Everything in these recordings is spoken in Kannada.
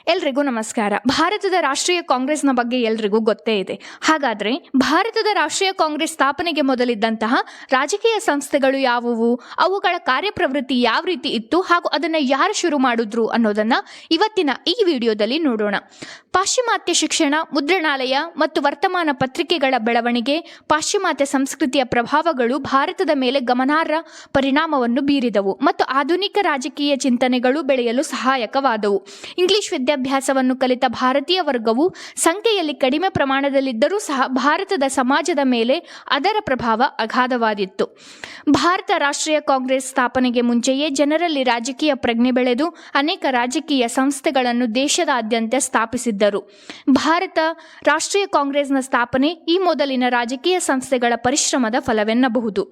ಎಲ್ರಿಗೂ ನಮಸ್ಕಾರ. ಭಾರತದ ರಾಷ್ಟ್ರೀಯ ಕಾಂಗ್ರೆಸ್ನ ಬಗ್ಗೆ ಎಲ್ರಿಗೂ ಗೊತ್ತೇ ಇದೆ. ಹಾಗಾದರೆ ಭಾರತದ ರಾಷ್ಟ್ರೀಯ ಕಾಂಗ್ರೆಸ್ ಸ್ಥಾಪನೆಗೆ ಮೊದಲಿದ್ದಂತಹ ರಾಜಕೀಯ ಸಂಸ್ಥೆಗಳು ಯಾವುವು, ಅವುಗಳ ಕಾರ್ಯಪ್ರವೃತ್ತಿ ಯಾವ ರೀತಿ ಇತ್ತು ಹಾಗೂ ಅದನ್ನು ಯಾರು ಶುರು ಮಾಡಿದ್ರು ಅನ್ನೋದನ್ನು ಇವತ್ತಿನ ಈ ವಿಡಿಯೋದಲ್ಲಿ ನೋಡೋಣ. ಪಾಶ್ಚಿಮಾತ್ಯ ಶಿಕ್ಷಣ, ಮುದ್ರಣಾಲಯ ಮತ್ತು ವರ್ತಮಾನ ಪತ್ರಿಕೆಗಳ ಬೆಳವಣಿಗೆ, ಪಾಶ್ಚಿಮಾತ್ಯ ಸಂಸ್ಕೃತಿಯ ಪ್ರಭಾವಗಳು ಭಾರತದ ಮೇಲೆ ಗಮನಾರ್ಹ ಪರಿಣಾಮವನ್ನು ಬೀರಿದವು ಮತ್ತು ಆಧುನಿಕ ರಾಜಕೀಯ ಚಿಂತನೆಗಳು ಬೆಳೆಯಲು ಸಹಾಯಕವಾದವು. ಇಂಗ್ಲಿಷ್ ವಿದ್ಯಾಭ್ಯಾಸವನ್ನು ಕಲಿತ ಭಾರತೀಯ ವರ್ಗವು ಸಂಖ್ಯೆಯಲ್ಲಿ ಕಡಿಮೆ ಪ್ರಮಾಣದಲ್ಲಿದ್ದರೂ ಸಹ ಭಾರತದ ಸಮಾಜದ ಮೇಲೆ ಅದರ ಪ್ರಭಾವ ಅಗಾಧವಾದಿತ್ತು. ಭಾರತ ರಾಷ್ಟ್ರೀಯ ಕಾಂಗ್ರೆಸ್ ಸ್ಥಾಪನೆಗೆ ಮುಂಚೆಯೇ ಜನರಲ್ಲಿ ರಾಜಕೀಯ ಪ್ರಜ್ಞೆ ಬೆಳೆದು ಅನೇಕ ರಾಜಕೀಯ ಸಂಸ್ಥೆಗಳನ್ನು ದೇಶದಾದ್ಯಂತ ಸ್ಥಾಪಿಸಿದ್ದರು. ಭಾರತ ರಾಷ್ಟ್ರೀಯ ಕಾಂಗ್ರೆಸ್ನ ಸ್ಥಾಪನೆ ಈ ಮೊದಲಿನ ರಾಜಕೀಯ ಸಂಸ್ಥೆಗಳ ಪರಿಶ್ರಮದ ಫಲವೆನ್ನಬಹುದು.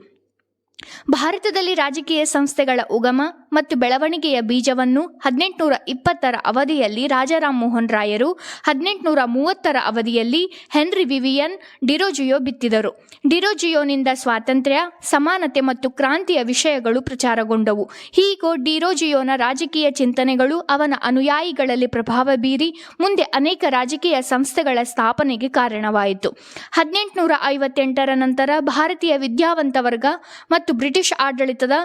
ಭಾರತದಲ್ಲಿ ರಾಜಕೀಯ ಸಂಸ್ಥೆಗಳ ಉಗಮ ಮತ್ತು ಬೆಳವಣಿಗೆಯ ಬೀಜವನ್ನು 1820ರ ಅವಧಿಯಲ್ಲಿ ರಾಜಾರಾಮ್ ಮೋಹನ್ ರಾಯರು, 1830ರ ಅವಧಿಯಲ್ಲಿ ಹೆನ್ರಿ ವಿವಿಯನ್ ಡಿರೋಜಿಯೋ ಬಿತ್ತಿದರು. ಡಿರೋಜಿಯೋನಿಂದ ಸ್ವಾತಂತ್ರ್ಯ, ಸಮಾನತೆ ಮತ್ತು ಕ್ರಾಂತಿಯ ವಿಷಯಗಳು ಪ್ರಚಾರಗೊಂಡವು. ಹೀಗೂ ಡಿರೋಜಿಯೋನ ರಾಜಕೀಯ ಚಿಂತನೆಗಳು ಅವನ ಅನುಯಾಯಿಗಳಲ್ಲಿ ಪ್ರಭಾವ ಬೀರಿ ಮುಂದೆ ಅನೇಕ ರಾಜಕೀಯ ಸಂಸ್ಥೆಗಳ ಸ್ಥಾಪನೆಗೆ ಕಾರಣವಾಯಿತು. 1858ರ ನಂತರ ಭಾರತೀಯ ವಿದ್ಯಾವಂತ ವರ್ಗ ಮತ್ತು ಬ್ರಿಟಿಷ್ ಆಡಳಿತದ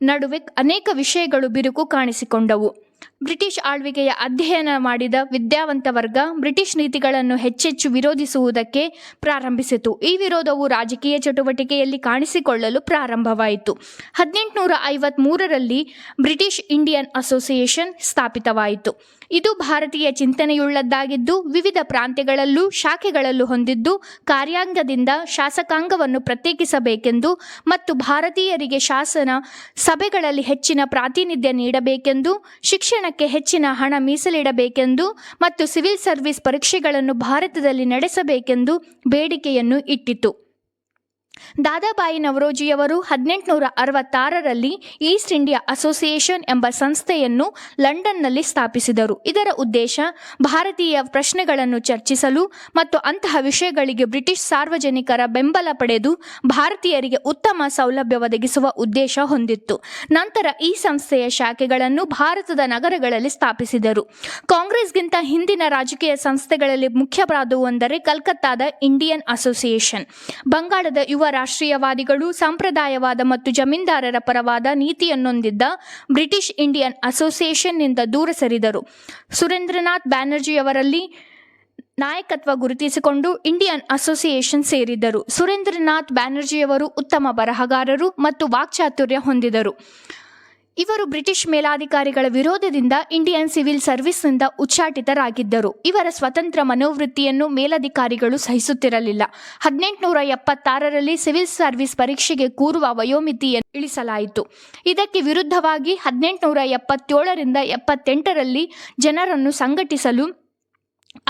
ನಡುವೆ ಅನೇಕ ವಿಷಯಗಳು ಬಿರುಕು ಕಾಣಿಸಿಕೊಂಡವು. ಬ್ರಿಟಿಷ್ ಆಳ್ವಿಕೆಯ ಅಧ್ಯಯನ ಮಾಡಿದ ವಿದ್ಯಾವಂತ ವರ್ಗ ಬ್ರಿಟಿಷ್ ನೀತಿಗಳನ್ನು ಹೆಚ್ಚೆಚ್ಚು ವಿರೋಧಿಸುವುದಕ್ಕೆ ಪ್ರಾರಂಭಿಸಿತು. ಈ ವಿರೋಧವು ರಾಜಕೀಯ ಚಟುವಟಿಕೆಯಲ್ಲಿ ಕಾಣಿಸಿಕೊಳ್ಳಲು ಪ್ರಾರಂಭವಾಯಿತು. 1853ರಲ್ಲಿ ಬ್ರಿಟಿಷ್ ಇಂಡಿಯನ್ ಅಸೋಸಿಯೇಷನ್ ಸ್ಥಾಪಿತವಾಯಿತು. ಇದು ಭಾರತೀಯ ಚಿಂತನೆಯುಳ್ಳದ್ದಾಗಿದ್ದು ವಿವಿಧ ಪ್ರಾಂತ್ಯಗಳಲ್ಲೂ ಶಾಖೆಗಳಲ್ಲೂ ಹೊಂದಿದ್ದು, ಕಾರ್ಯಾಂಗದಿಂದ ಶಾಸಕಾಂಗವನ್ನು ಪ್ರತ್ಯೇಕಿಸಬೇಕೆಂದು ಮತ್ತು ಭಾರತೀಯರಿಗೆ ಶಾಸನ ಸಭೆಗಳಲ್ಲಿ ಹೆಚ್ಚಿನ ಪ್ರಾತಿನಿಧ್ಯ ನೀಡಬೇಕೆಂದು, ಶಿಕ್ಷಣಕ್ಕೆ ಹೆಚ್ಚಿನ ಹಣ ಮೀಸಲಿಡಬೇಕೆಂದು ಮತ್ತು ಸಿವಿಲ್ ಸರ್ವಿಸ್ ಪರೀಕ್ಷೆಗಳನ್ನು ಭಾರತದಲ್ಲಿ ನಡೆಸಬೇಕೆಂದು ಬೇಡಿಕೆಯನ್ನು ಇಟ್ಟಿತು. ದಾದಾಬಾಯಿ ನವರೋಜಿಯವರು 1866ರಲ್ಲಿ ಈಸ್ಟ್ ಇಂಡಿಯಾ ಅಸೋಸಿಯೇಷನ್ ಎಂಬ ಸಂಸ್ಥೆಯನ್ನು ಲಂಡನ್ನಲ್ಲಿ ಸ್ಥಾಪಿಸಿದರು. ಇದರ ಉದ್ದೇಶ ಭಾರತೀಯ ಪ್ರಶ್ನೆಗಳನ್ನು ಚರ್ಚಿಸಲು ಮತ್ತು ಅಂತಹ ವಿಷಯಗಳಿಗೆ ಬ್ರಿಟಿಷ್ ಸಾರ್ವಜನಿಕರ ಬೆಂಬಲ ಪಡೆದು ಭಾರತೀಯರಿಗೆ ಉತ್ತಮ ಸೌಲಭ್ಯ ಒದಗಿಸುವ ಉದ್ದೇಶ ಹೊಂದಿತ್ತು. ನಂತರ ಈ ಸಂಸ್ಥೆಯ ಶಾಖೆಗಳನ್ನು ಭಾರತದ ನಗರಗಳಲ್ಲಿ ಸ್ಥಾಪಿಸಿದರು. ಕಾಂಗ್ರೆಸ್ಗಿಂತ ಹಿಂದಿನ ರಾಜಕೀಯ ಸಂಸ್ಥೆಗಳಲ್ಲಿ ಮುಖ್ಯವಾದವು ಅಂದರೆ ಕಲ್ಕತ್ತಾದ ಇಂಡಿಯನ್ ಅಸೋಸಿಯೇಷನ್. ಬಂಗಾಳದ ಯುವ ರಾಷ್ಟ್ರೀಯವಾದಿಗಳು ಸಂಪ್ರದಾಯವಾದ ಮತ್ತು ಜಮೀನ್ದಾರರ ಪರವಾದ ನೀತಿಯನ್ನೊಂದಿದ್ದ ಬ್ರಿಟಿಷ್ ಇಂಡಿಯನ್ ಅಸೋಸಿಯೇಷನ್ನಿಂದ ದೂರ ಸರಿದರು. ಸುರೇಂದ್ರನಾಥ್ ಬ್ಯಾನರ್ಜಿಯವರಲ್ಲಿ ನಾಯಕತ್ವ ಗುರುತಿಸಿಕೊಂಡು ಇಂಡಿಯನ್ ಅಸೋಸಿಯೇಷನ್ ಸೇರಿದರು. ಸುರೇಂದ್ರನಾಥ್ ಬ್ಯಾನರ್ಜಿಯವರು ಉತ್ತಮ ಬರಹಗಾರರು ಮತ್ತು ವಾಕ್ಚಾತುರ್ಯ ಹೊಂದಿದರು. ಇವರು ಬ್ರಿಟಿಷ್ ಮೇಲಾಧಿಕಾರಿಗಳ ವಿರೋಧದಿಂದ ಇಂಡಿಯನ್ ಸಿವಿಲ್ ಸರ್ವಿಸ್ನಿಂದ ಉಚ್ಚಾಟಿತರಾಗಿದ್ದರು. ಇವರ ಸ್ವತಂತ್ರ ಮನೋವೃತ್ತಿಯನ್ನು ಮೇಲಧಿಕಾರಿಗಳು ಸಹಿಸುತ್ತಿರಲಿಲ್ಲ. 1876ರಲ್ಲಿ ಸಿವಿಲ್ ಸರ್ವಿಸ್ ಪರೀಕ್ಷೆಗೆ ಕೂರುವ ವಯೋಮಿತಿಯನ್ನು ಇಳಿಸಲಾಯಿತು. ಇದಕ್ಕೆ ವಿರುದ್ಧವಾಗಿ 1877ರಿಂದ 78ರಲ್ಲಿ ಜನರನ್ನು ಸಂಘಟಿಸಲು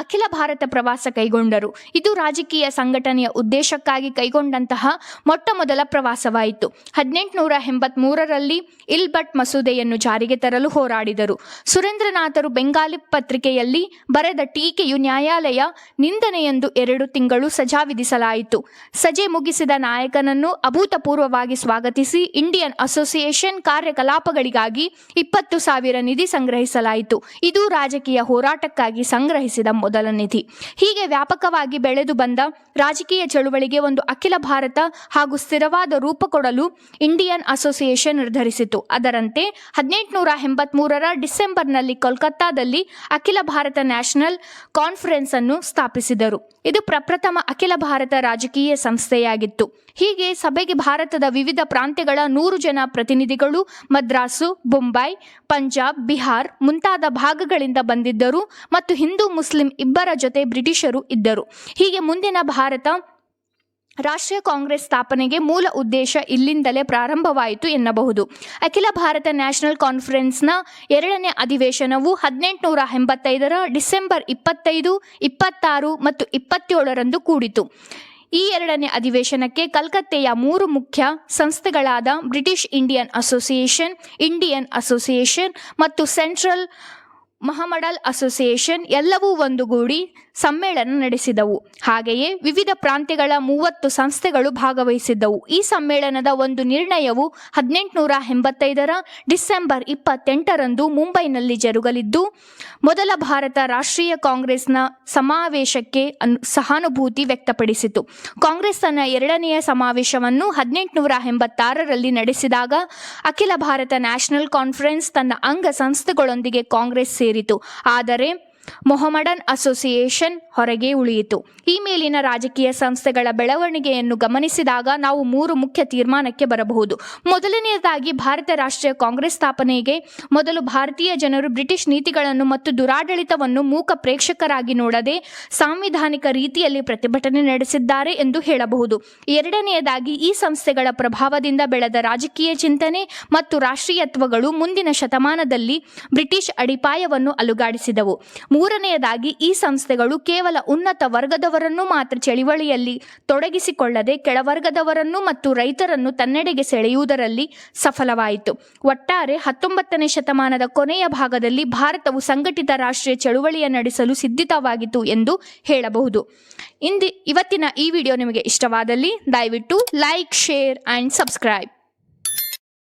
ಅಖಿಲ ಭಾರತ ಪ್ರವಾಸ ಕೈಗೊಂಡರು. ಇದು ರಾಜಕೀಯ ಸಂಘಟನೆಯ ಉದ್ದೇಶಕ್ಕಾಗಿ ಕೈಗೊಂಡಂತಹ ಮೊಟ್ಟ ಮೊದಲ ಪ್ರವಾಸವಾಯಿತು. 1883ರಲ್ಲಿ ಇಲ್ಬಟ್ ಮಸೂದೆಯನ್ನು ಜಾರಿಗೆ ತರಲು ಹೋರಾಡಿದರು. ಸುರೇಂದ್ರನಾಥರು ಬೆಂಗಾಲಿ ಪತ್ರಿಕೆಯಲ್ಲಿ ಬರೆದ ಟೀಕೆಯು ನ್ಯಾಯಾಲಯ ನಿಂದನೆ ಎಂದು 2 ತಿಂಗಳು ಸಜಾ ವಿಧಿಸಲಾಯಿತು. ಸಜೆ ಮುಗಿಸಿದ ನಾಯಕನನ್ನು ಅಭೂತಪೂರ್ವವಾಗಿ ಸ್ವಾಗತಿಸಿ ಇಂಡಿಯನ್ ಅಸೋಸಿಯೇಷನ್ ಕಾರ್ಯಕಲಾಪಗಳಿಗಾಗಿ 20,000 ನಿಧಿ ಸಂಗ್ರಹಿಸಲಾಯಿತು. ಇದು ರಾಜಕೀಯ ಹೋರಾಟಕ್ಕಾಗಿ ಸಂಗ್ರಹಿಸಿದ ಮೊದಲ ನಿಧಿ. ಹೀಗೆ ವ್ಯಾಪಕವಾಗಿ ಬೆಳೆದು ಬಂದ ರಾಜಕೀಯ ಚಳುವಳಿಗೆ ಒಂದು ಅಖಿಲ ಭಾರತ ಹಾಗೂ ಸ್ಥಿರವಾದ ರೂಪ ಕೊಡಲು ಇಂಡಿಯನ್ ಅಸೋಸಿಯೇಷನ್ ನಿರ್ಧರಿಸಿತು. ಅದರಂತೆ 1883ರ ಡಿಸೆಂಬರ್ನಲ್ಲಿ ಕೋಲ್ಕತ್ತಾದಲ್ಲಿ ಅಖಿಲ ಭಾರತ ನ್ಯಾಷನಲ್ ಕಾನ್ಫರೆನ್ಸ್ ಅನ್ನು ಸ್ಥಾಪಿಸಿದರು. ಇದು ಪ್ರಪ್ರಥಮ ಅಖಿಲ ಭಾರತ ರಾಜಕೀಯ ಸಂಸ್ಥೆಯಾಗಿತ್ತು. ಹೀಗೆ ಸಭೆಗೆ ಭಾರತದ ವಿವಿಧ ಪ್ರಾಂತ್ಯಗಳ 100 ಜನ ಪ್ರತಿನಿಧಿಗಳು ಮದ್ರಾಸು, ಬೊಂಬೈ, ಪಂಜಾಬ್, ಬಿಹಾರ್ ಮುಂತಾದ ಭಾಗಗಳಿಂದ ಬಂದಿದ್ದರು ಮತ್ತು ಹಿಂದೂ ಮುಸ್ಲಿಂ ಇಬ್ಬರ ಜೊತೆ ಬ್ರಿಟಿಷರು ಇದ್ದರು. ಹೀಗೆ ಮುಂದಿನ ಭಾರತ ರಾಷ್ಟ್ರೀಯ ಕಾಂಗ್ರೆಸ್ ಸ್ಥಾಪನೆಗೆ ಮೂಲ ಉದ್ದೇಶ ಇಲ್ಲಿಂದಲೇ ಪ್ರಾರಂಭವಾಯಿತು ಎನ್ನಬಹುದು. ಅಖಿಲ ಭಾರತ ನ್ಯಾಷನಲ್ ಕಾನ್ಫರೆನ್ಸ್ನ 2ನೇ ಅಧಿವೇಶನವು 1885ರ ಡಿಸೆಂಬರ್ 25, 26 ಮತ್ತು 27ರಂದು ಕೂಡಿತು. ಈ 2ನೇ ಅಧಿವೇಶನಕ್ಕೆ ಕಲ್ಕತ್ತೆಯ 3 ಮುಖ್ಯ ಸಂಸ್ಥೆಗಳಾದ British Indian association, Indian association ಮತ್ತು ಸೆಂಟ್ರಲ್ ಮಹಮಡಲ್ ಅಸೋಸಿಯೇಷನ್ ಎಲ್ಲವೂ ಒಂದುಗೂಡಿ ಸಮ್ಮೇಳನ ನಡೆಸಿದವು. ಹಾಗೆಯೇ ವಿವಿಧ ಪ್ರಾಂತ್ಯಗಳ 30 ಸಂಸ್ಥೆಗಳು ಭಾಗವಹಿಸಿದ್ದವು. ಈ ಸಮ್ಮೇಳನದ ಒಂದು ನಿರ್ಣಯವು 1885 ಡಿಸೆಂಬರ್ 28ರಂದು ಮುಂಬೈನಲ್ಲಿ ಜರುಗಲಿದ್ದು, ಮೊದಲ ಭಾರತ ರಾಷ್ಟ್ರೀಯ ಕಾಂಗ್ರೆಸ್ನ ಸಮಾವೇಶಕ್ಕೆ ಸಹಾನುಭೂತಿ ವ್ಯಕ್ತಪಡಿಸಿತು. ಕಾಂಗ್ರೆಸ್ ತನ್ನ 2ನೆಯ ಸಮಾವೇಶವನ್ನು 1886ರಲ್ಲಿ ನಡೆಸಿದಾಗ ಅಖಿಲ ಭಾರತ ನ್ಯಾಷನಲ್ ಕಾನ್ಫರೆನ್ಸ್ ತನ್ನ ಅಂಗ ಸಂಸ್ಥೆಗಳೊಂದಿಗೆ ಕಾಂಗ್ರೆಸ್ ಸೇರಿತು. ಆದರೆ ಮೊಹಮ್ಮಡನ್ ಅಸೋಸಿಯೇಷನ್ ಹೊರಗೆ ಉಳಿಯಿತು. ಈ ಮೇಲಿನ ರಾಜಕೀಯ ಸಂಸ್ಥೆಗಳ ಬೆಳವಣಿಗೆಯನ್ನು ಗಮನಿಸಿದಾಗ ನಾವು 3 ಮುಖ್ಯ ತೀರ್ಮಾನಕ್ಕೆ ಬರಬಹುದು. ಮೊದಲನೆಯದಾಗಿ, ಭಾರತ ರಾಷ್ಟ್ರೀಯ ಕಾಂಗ್ರೆಸ್ ಸ್ಥಾಪನೆಗೆ ಮೊದಲು ಭಾರತೀಯ ಜನರು ಬ್ರಿಟಿಷ್ ನೀತಿಗಳನ್ನು ಮತ್ತು ದುರಾಡಳಿತವನ್ನು ಮೂಕ ಪ್ರೇಕ್ಷಕರಾಗಿ ನೋಡದೆ ಸಾಂವಿಧಾನಿಕ ರೀತಿಯಲ್ಲಿ ಪ್ರತಿಭಟನೆ ನಡೆಸಿದ್ದಾರೆ ಎಂದು ಹೇಳಬಹುದು. ಎರಡನೆಯದಾಗಿ, ಈ ಸಂಸ್ಥೆಗಳ ಪ್ರಭಾವದಿಂದ ಬೆಳೆದ ರಾಜಕೀಯ ಚಿಂತನೆ ಮತ್ತು ರಾಷ್ಟ್ರೀಯತ್ವಗಳು ಮುಂದಿನ ಶತಮಾನದಲ್ಲಿ ಬ್ರಿಟಿಷ್ ಅಡಿಪಾಯವನ್ನು ಅಲುಗಾಡಿಸಿದವು. ಮೂರನೆಯದಾಗಿ, ಈ ಸಂಸ್ಥೆಗಳು ಕೇವಲ ಉನ್ನತ ವರ್ಗದವರನ್ನು ಮಾತ್ರ ಚಳವಳಿಯಲ್ಲಿ ತೊಡಗಿಸಿಕೊಳ್ಳದೆ ಕೆಳವರ್ಗದವರನ್ನು ಮತ್ತು ರೈತರನ್ನು ತನ್ನೆಡೆಗೆ ಸೆಳೆಯುವುದರಲ್ಲಿ ಸಫಲವಾಯಿತು. ಒಟ್ಟಾರೆ 19ನೇ ಶತಮಾನದ ಕೊನೆಯ ಭಾಗದಲ್ಲಿ ಭಾರತವು ಸಂಘಟಿತ ರಾಷ್ಟ್ರೀಯ ಚಳುವಳಿಯ ನಡೆಸಲು ಸಿದ್ಧವಾಗಿತ್ತು ಎಂದು ಹೇಳಬಹುದು. ಇವತ್ತಿನ ಈ ವಿಡಿಯೋ ನಿಮಗೆ ಇಷ್ಟವಾದಲ್ಲಿ ದಯವಿಟ್ಟು ಲೈಕ್, ಶೇರ್ ಆ್ಯಂಡ್ ಸಬ್ಸ್ಕ್ರೈಬ್.